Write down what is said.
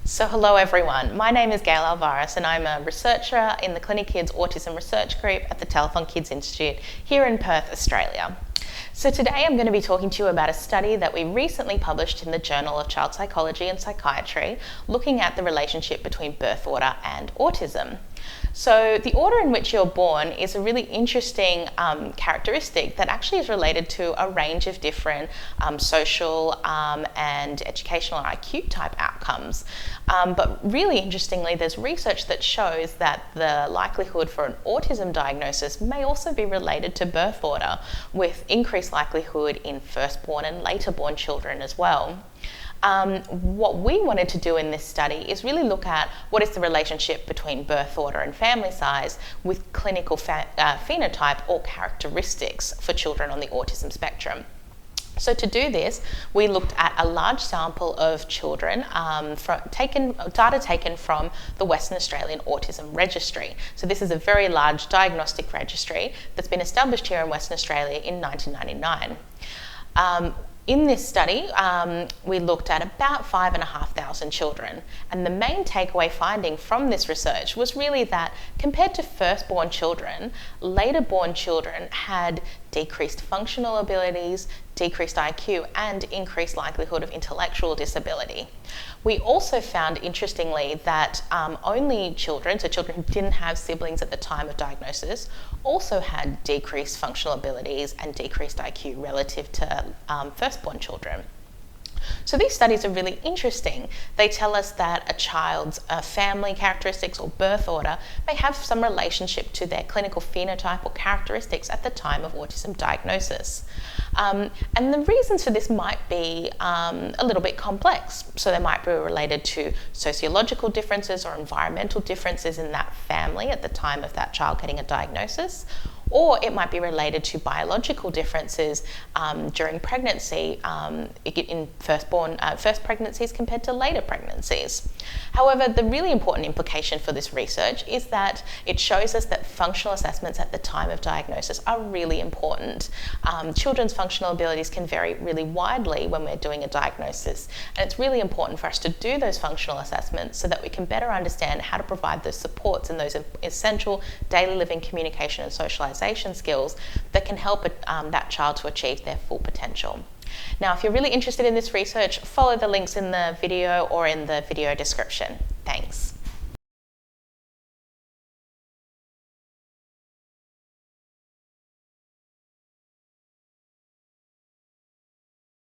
So hello everyone, my name is Gail Alvares and I'm a researcher in the Clinic Kids Autism Research Group at the Telethon Kids Institute here in Perth, Australia. So today I'm going to be talking to you about a study that we recently published in the Journal of Child Psychology and Psychiatry looking at the relationship between birth order and autism. So the order in which you're born is a really interesting characteristic that actually is related to a range of different social and educational or IQ type outcomes. But really interestingly, there's research that shows that the likelihood for an autism diagnosis may also be related to birth order, with increased likelihood in firstborn and later born children as well. What we wanted to do in this study is really look at what is the relationship between birth order and family size with clinical phenotype or characteristics for children on the autism spectrum. So to do this, we looked at a large sample of children, data taken from the Western Australian Autism Registry. So this is a very large diagnostic registry that's been established here in Western Australia in 1999. In this study, we looked at about 5,500 children, and the main takeaway finding from this research was really that compared to firstborn children, later born children had decreased functional abilities, decreased IQ, and increased likelihood of intellectual disability. We also found, interestingly, that only children, so children who didn't have siblings at the time of diagnosis, also had decreased functional abilities and decreased IQ relative to firstborn children. So these studies are really interesting. They tell us that a child's family characteristics or birth order may have some relationship to their clinical phenotype or characteristics at the time of autism diagnosis. And the reasons for this might be a little bit complex. So they might be related to sociological differences or environmental differences in that family at the time of that child getting a diagnosis, or it might be related to biological differences during pregnancy in first pregnancies compared to later pregnancies. However, the really important implication for this research is that it shows us that functional assessments at the time of diagnosis are really important. Children's functional abilities can vary really widely when we're doing a diagnosis, and it's really important for us to do those functional assessments so that we can better understand how to provide those supports and those essential daily living communication and socialization skills that can help that child to achieve their full potential. Now, if you're really interested in this research, follow the links in the video or in the video description. Thanks.